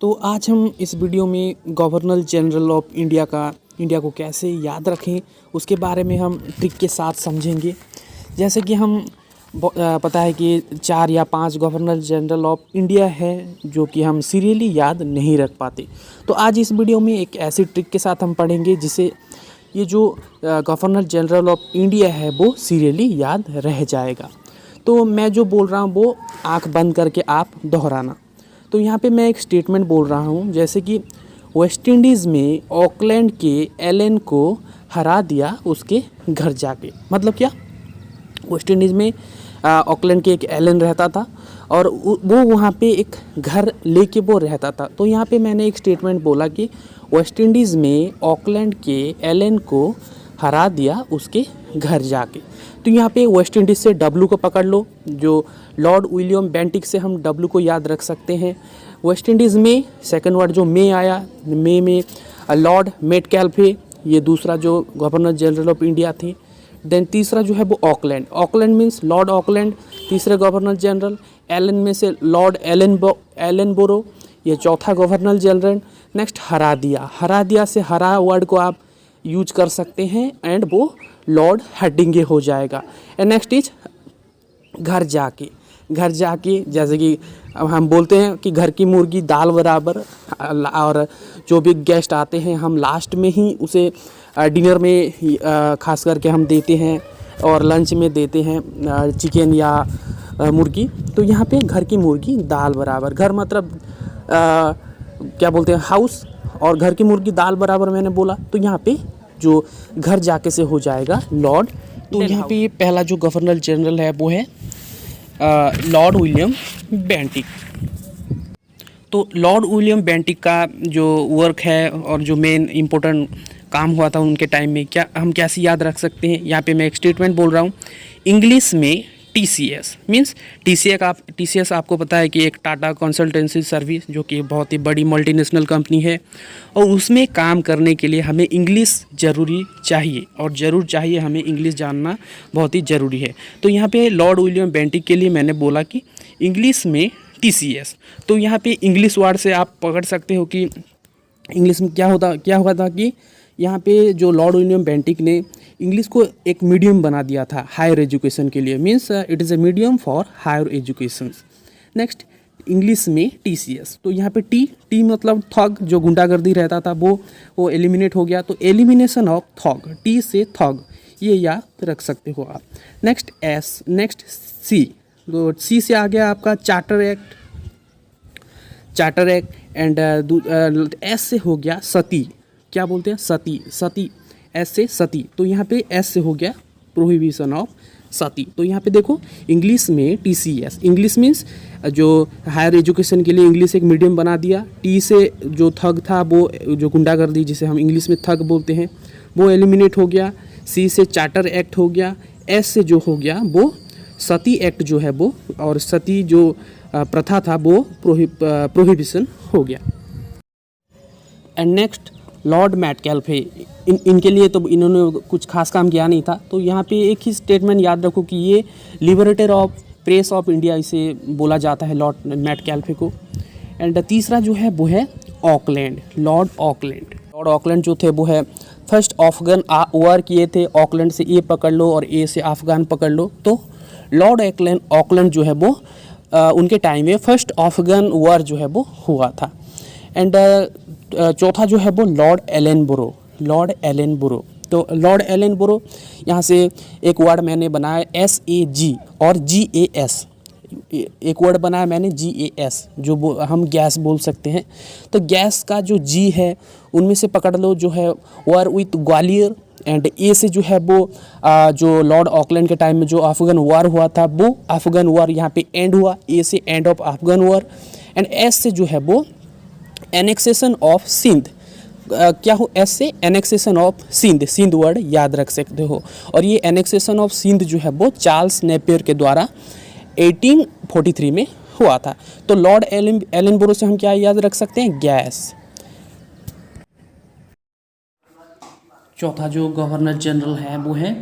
तो आज हम इस वीडियो में गवर्नर जनरल ऑफ इंडिया को कैसे याद रखें उसके बारे में हम ट्रिक के साथ समझेंगे। जैसे कि हम पता है कि 4 या 5 गवर्नर जनरल ऑफ इंडिया है जो कि हम सीरियली याद नहीं रख पाते। तो आज इस वीडियो में एक ऐसी ट्रिक के साथ हम पढ़ेंगे जिससे ये जो गवर्नर जनरल ऑफ इंडिया है वो सीरियली याद रह जाएगा। तो मैं जो बोल रहा हूँ वो आंख बंद करके आप दोहराना। तो यहाँ पे मैं एक स्टेटमेंट बोल रहा हूँ, जैसे कि वेस्ट इंडीज़ में ऑकलैंड के एलन को हरा दिया उसके घर जाके। मतलब क्या, वेस्ट इंडीज़ में ऑकलैंड के एक एलन रहता था और वो वहाँ पे एक घर लेके वो रहता था। तो यहाँ पे मैंने एक स्टेटमेंट बोला कि वेस्ट इंडीज़ में ऑकलैंड के एलन को हरा दिया उसके घर जाके। तो यहाँ पे वेस्ट इंडीज़ से डब्ल्यू को पकड़ लो, जो लॉर्ड विलियम बेंटिक से हम डब्ल्यू को याद रख सकते हैं। वेस्ट इंडीज़ में सेकंड वर्ड जो मे आया, मे में लॉर्ड मेटकैल्फे, ये दूसरा जो गवर्नर जनरल ऑफ इंडिया थे। देन तीसरा जो है वो Auckland, Auckland means Lord Auckland, तीसरे गवर्नर जनरल। एलन में से लॉर्ड एलनबोरो, ये चौथा गवर्नर जनरल। नेक्स्ट हरा दिया से हरा वर्ड को आप यूज कर सकते हैं एंड वो लॉर्ड हेडिंगे हो जाएगा। एंड नेक्स्ट इज घर जाके जैसे कि अब हम बोलते हैं कि घर की मुर्गी दाल बराबर, और जो भी गेस्ट आते हैं हम लास्ट में ही उसे डिनर में खास करके हम देते हैं और लंच में देते हैं चिकन या मुर्गी। तो यहाँ पे घर की मुर्गी दाल बराबर, घर मतलब क्या बोलते हैं हाउस, और घर की मुर्गी दाल बराबर मैंने बोला। तो यहाँ पे जो घर जाके से हो जाएगा लॉर्ड। तो यहाँ पे पहला जो गवर्नर जनरल है वो है लॉर्ड विलियम बेंटिक। तो लॉर्ड विलियम बेंटिक का जो वर्क है और जो मेन इम्पोर्टेंट काम हुआ था उनके टाइम में, क्या हम कैसे याद रख सकते हैं। यहाँ पे मैं एक स्टेटमेंट बोल रहा हूँ। इंग्लिश में TCS मीन्स TCS आपको पता है कि एक टाटा कंसल्टेंसी सर्विस जो कि बहुत ही बड़ी मल्टीनेशनल कंपनी है, और उसमें काम करने के लिए हमें इंग्लिश ज़रूरी चाहिए, और ज़रूर चाहिए हमें इंग्लिश जानना बहुत ही ज़रूरी है। तो यहाँ पे लॉर्ड विलियम बेंटिक के लिए मैंने बोला कि इंग्लिश में TCS। तो यहाँ पे इंग्लिश वर्ड से आप पकड़ सकते हो कि इंग्लिश में क्या हुआ था कि यहाँ पे जो लॉर्ड विलियम बेंटिक ने इंग्लिश को एक मीडियम बना दिया था हायर एजुकेशन के लिए, means it is a medium for higher education. Next English में TCS। तो यहाँ पे टी मतलब थग, जो गुंडागर्दी रहता था वो एलिमिनेट हो गया। तो एलिमिनेशन ऑफ थग, टी से थग, ये याद रख सकते हो आप। Next S, next C। तो C से आ गया आपका चार्टर एक्ट एंड S से हो गया सती। क्या बोलते हैं, सती, S से सती। तो यहाँ पे S से हो गया प्रोहिबिशन ऑफ सती। तो यहाँ पे देखो इंग्लिश में TCS, इंग्लिश मीन्स जो हायर एजुकेशन के लिए इंग्लिश एक मीडियम बना दिया। टी से जो थग था, वो जो गुंडागर्दी जिसे हम इंग्लिश में थग बोलते हैं, वो एलिमिनेट हो गया। C से चार्टर एक्ट हो गया। S से जो हो गया वो सती एक्ट जो है वो, और सती जो प्रथा था वो प्रोहिबिशन हो गया। एंड नेक्स्ट लॉर्ड मेटकैल्फे, इनके लिए तो इन्होंने कुछ खास काम किया नहीं था। तो यहाँ पे एक ही स्टेटमेंट याद रखो कि ये liberator of press of India इसे बोला जाता है, लॉर्ड मेटकैल्फे को। एंड तीसरा जो है वो है ऑकलैंड, लॉर्ड ऑकलैंड जो थे वो है फर्स्ट अफगान वॉर किए थे। ऑकलैंड से ए पकड़ लो और ए से अफगान पकड़ लो। तो लॉर्ड ऑकलैंड जो है वो उनके टाइम में फर्स्ट अफगान वॉर जो है वो हुआ था। एंड चौथा जो है वो लॉर्ड एलनबोरो। तो लॉर्ड एलनबोरो, यहाँ से एक वर्ड मैंने बनाया SAG और GAS, एक वर्ड बनाया मैंने GAS, जो हम गैस बोल सकते हैं। तो गैस का जो G है उनमें से पकड़ लो जो है वॉर विथ ग्वालियर। एंड ए से जो है वो जो लॉर्ड ऑकलैंड के टाइम में जो अफगान वॉर हुआ था वो अफगान वॉर यहाँ पे एंड हुआ, ए से end of Afghan war. And S से जो है वो एनेक्सेशन ऑफ सिंध, क्या हो S से एनेक्सेशन ऑफ सिंध वर्ड याद रख सकते हो। और ये एनेक्सेशन ऑफ सिंध जो है वो चार्ल्स नेपियर के द्वारा 1843 में हुआ था। तो लॉर्ड एलनबोरो से हम क्या याद रख सकते हैं, गैस। चौथा जो गवर्नर जनरल है वो है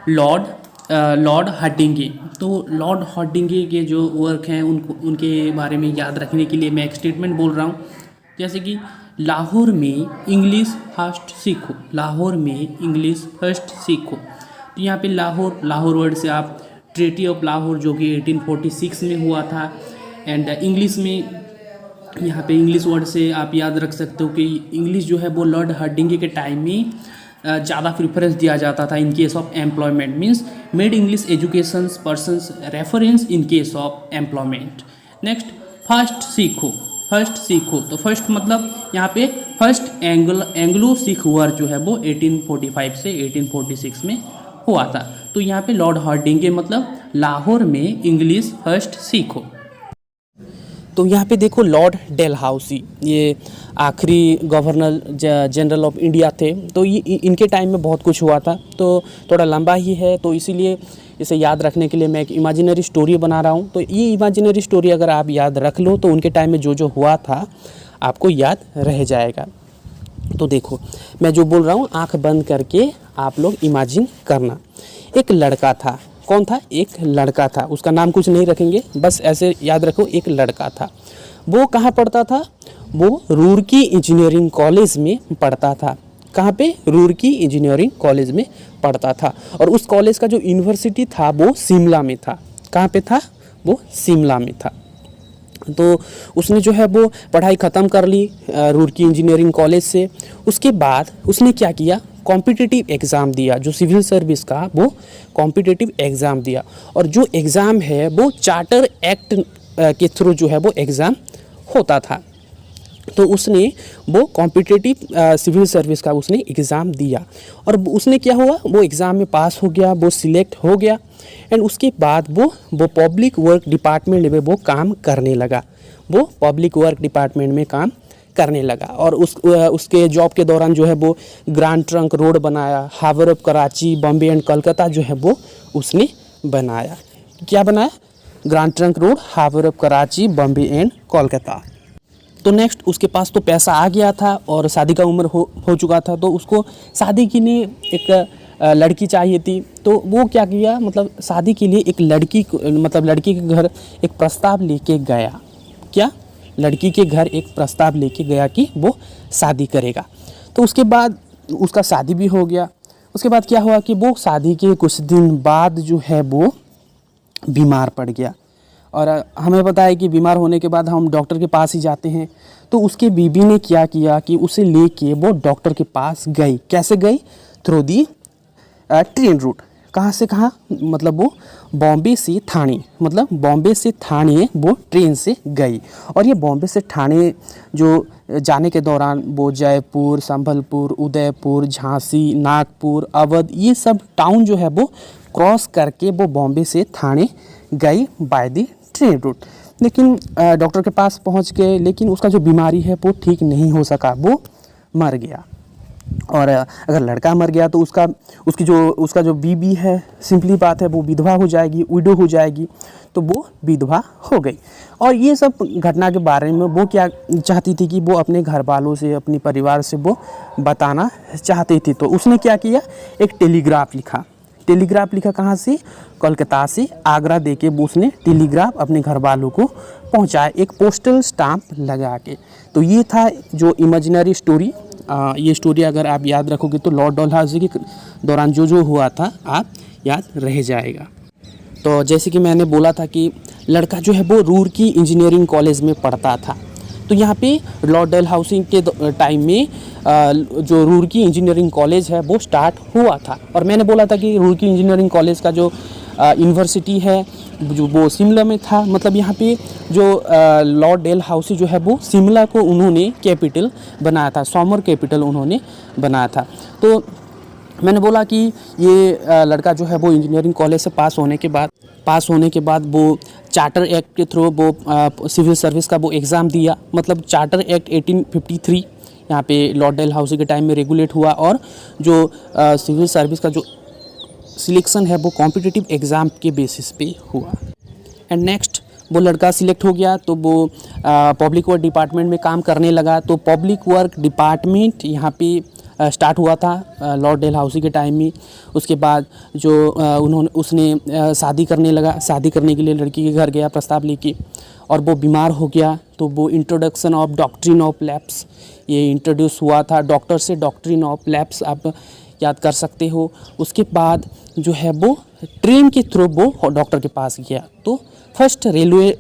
लॉर्ड हर्डिंगे। तो लॉर्ड हर्डिंगे के जो वर्क हैं उनके बारे में याद रखने के लिए मैं एक स्टेटमेंट बोल रहा हूँ। जैसे कि लाहौर में इंग्लिश फर्स्ट सीखो, लाहौर में इंग्लिश फर्स्ट सीखो। तो यहाँ पे लाहौर वर्ड से आप ट्रीटी ऑफ लाहौर जो कि 1846 में हुआ था। एंड इंग्लिश में यहाँ पे इंग्लिश वर्ड से आप याद रख सकते हो कि इंग्लिश जो है वो लॉर्ड हार्डिंगे के टाइम में ज़्यादा प्रेफरेंस दिया जाता था in case of employment, means made English education persons reference in case of employment. Next first सीखो। तो फर्स्ट मतलब यहाँ पे फर्स्ट एंग्लो सिख वॉर जो है वो 1845 से 1846 में हुआ था। तो यहाँ पे लॉर्ड हार्डिंगे मतलब लाहौर में इंग्लिश फर्स्ट सीखो। तो यहाँ पे देखो लॉर्ड डेलहाउसी, ये आखिरी गवर्नर जनरल ऑफ इंडिया थे। तो ये इनके टाइम में बहुत कुछ हुआ था, तो थोड़ा लंबा ही है, तो इसीलिए इसे याद रखने के लिए मैं एक इमेजिनरी स्टोरी बना रहा हूँ। तो ये इमेजिनरी स्टोरी अगर आप याद रख लो तो उनके टाइम में जो जो हुआ था आपको याद रह जाएगा। तो देखो मैं जो बोल रहा हूँ आँख बंद करके आप लोग इमेजिन करना। एक लड़का था, कौन था? एक लड़का था, उसका नाम कुछ नहीं रखेंगे, बस ऐसे याद रखो एक लड़का था। वो कहाँ पढ़ता था? वो रुड़की इंजीनियरिंग कॉलेज में पढ़ता था। कहाँ पे? रुड़की इंजीनियरिंग कॉलेज में पढ़ता था। और उस कॉलेज का जो यूनिवर्सिटी था वो शिमला में था। कहाँ पे था? वो शिमला में था। तो उसने जो है वो पढ़ाई ख़त्म कर ली रुड़की इंजीनियरिंग कॉलेज से। उसके बाद उसने क्या किया? कॉम्पिटिटिव एग्ज़ाम दिया, जो सिविल सर्विस का वो कॉम्पिटिटिव एग्ज़ाम दिया। और जो एग्ज़ाम है वो चार्टर एक्ट के थ्रू जो है वो एग्ज़ाम होता था। तो उसने वो कॉम्पिटिटिव सिविल सर्विस का उसने एग्ज़ाम दिया और उसने क्या हुआ? वो एग्ज़ाम में पास हो गया, वो सिलेक्ट हो गया। एंड उसके बाद वो पब्लिक वर्क डिपार्टमेंट में वो काम करने लगा। वो पब्लिक वर्क डिपार्टमेंट में काम करने लगा और उसके जॉब के दौरान जो है वो ग्रैंड ट्रंक रोड बनाया, harbour of Karachi, Bombay and Calcutta जो है वो उसने बनाया। क्या बनाया? Grand Trunk Road, harbour of Karachi, Bombay and Kolkata. तो नेक्स्ट उसके पास तो पैसा आ गया था और शादी का उम्र हो चुका था। तो उसको शादी के लिए एक लड़की चाहिए थी। तो वो क्या किया? मतलब शादी के लिए एक लड़की के घर एक प्रस्ताव लेके गया। क्या? लड़की के घर एक प्रस्ताव लेके गया कि वो शादी करेगा। तो उसके बाद उसका शादी भी हो गया। उसके बाद क्या हुआ कि वो शादी के कुछ दिन बाद जो है वो बीमार पड़ गया। और हमें पता है कि बीमार होने के बाद हम डॉक्टर के पास ही जाते हैं। तो उसके बीवी ने क्या किया कि उसे लेके वो डॉक्टर के पास गई। कैसे गई? Through the train route. कहाँ से कहाँ? मतलब वो बॉम्बे से ठाणे, मतलब बॉम्बे से ठाणे वो ट्रेन से गई। और ये बॉम्बे से ठाणे जो जाने के दौरान वो जयपुर, संबलपुर, उदयपुर, झांसी, नागपुर, अवध, ये सब टाउन जो है वो क्रॉस करके वो बॉम्बे से ठाणे गई बाय दी ट्रेन रूट। लेकिन डॉक्टर के पास पहुंच गए, लेकिन उसका जो बीमारी है वो ठीक नहीं हो सका, वो मर गया। और अगर लड़का मर गया तो उसका जो बीबी है, सिंपली बात है, वो विधवा हो जाएगी, विडो हो जाएगी। तो वो विधवा हो गई। और ये सब घटना के बारे में वो क्या चाहती थी कि वो अपने घर वालों से, अपने परिवार से वो बताना चाहती थी। तो उसने क्या किया? एक टेलीग्राफ लिखा। कहाँ से? कोलकाता से आगरा देके वो उसने टेलीग्राफ अपने घर वालों को पहुंचाया, एक पोस्टल स्टाम्प लगा के। तो ये था जो इमेजिनरी स्टोरी। ये स्टोरी अगर आप याद रखोगे तो लॉर्ड डलहौसी के दौरान जो जो हुआ था आप याद रह जाएगा। तो जैसे कि मैंने बोला था कि लड़का जो है वो रुड़की इंजीनियरिंग कॉलेज में पढ़ता था। तो यहाँ पे लॉर्ड डलहौसी के टाइम में जो रुड़की इंजीनियरिंग कॉलेज है वो स्टार्ट हुआ था। और मैंने बोला था कि रुड़की इंजीनियरिंग कॉलेज का जो यूनिवर्सिटी है जो वो शिमला में था। मतलब यहाँ पे जो लॉर्ड डलहौसी जो है वो शिमला को उन्होंने कैपिटल बनाया था, समर कैपिटल उन्होंने बनाया था। तो मैंने बोला कि ये लड़का जो है वो इंजीनियरिंग कॉलेज से पास होने के बाद वो चार्टर एक्ट के थ्रू वो सिविल सर्विस का वो एग्ज़ाम दिया। मतलब चार्टर एक्ट 1853 यहाँ पे लॉर्ड डलहौसी के टाइम में रेगुलेट हुआ और जो सिविल सर्विस का जो सिलेक्शन है वो कॉम्पिटिटिव एग्ज़ाम के बेसिस पे हुआ। एंड नेक्स्ट वो लड़का सिलेक्ट हो गया तो वो पब्लिक वर्क डिपार्टमेंट में काम करने लगा। तो पब्लिक वर्क डिपार्टमेंट यहाँ पे स्टार्ट हुआ था लॉर्ड डलहौसी के टाइम में। उसके बाद जो उसने शादी करने लगा। शादी करने के लिए लड़की के घर गया प्रस्ताव लेके। और वो बीमार हो गया, तो वो introduction of doctrine of lapse ये इंट्रोड्यूस हुआ था डॉक्टर से। डॉक्ट्रिन ऑफ लैप्स आप याद कर सकते हो। उसके बाद जो है वो ट्रेन के थ्रू वो डॉक्टर के पास गया। तो फर्स्ट रेलवे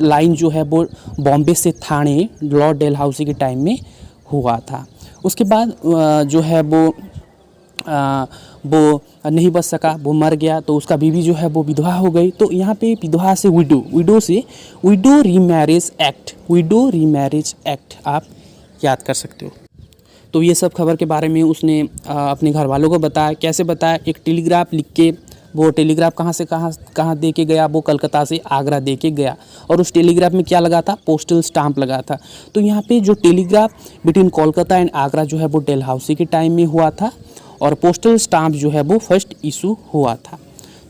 लाइन जो है वो बॉम्बे से ठाणे लॉर्ड डेलहाउसी के टाइम में हुआ था। उसके बाद जो है वो नहीं बच सका, वो मर गया, तो उसका बीवी जो है वो विधवा हो गई। तो यहाँ पे विधवा से विडो से विडो रीमैरिज एक्ट आप याद कर सकते हो। तो ये सब खबर के बारे में उसने अपने घर वालों को बताया। कैसे बताया? एक टेलीग्राफ लिख के, वो टेलीग्राफ कहाँ से कहाँ दे के गया? वो कलकत्ता से आगरा दे के गया। और उस टेलीग्राफ में क्या लगा था? पोस्टल स्टाम्प लगा था। तो यहाँ पे जो telegraph between Kolkata and Agra जो है वो डेलहाउसी के टाइम में हुआ था, और पोस्टल स्टाम्प जो है वो फर्स्ट इशू हुआ था।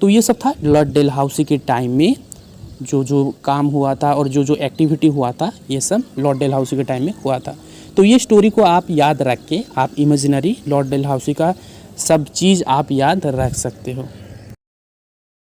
तो ये सब था लॉर्ड डेलहाउसी के टाइम में जो काम हुआ था और जो एक्टिविटी हुआ था, ये सब लॉर्ड डेलहाउसी के टाइम में हुआ था। तो ये स्टोरी को आप याद रख के आप इमेजिनरी लॉर्ड डेलहाउसी का सब चीज़ आप याद रख सकते हो।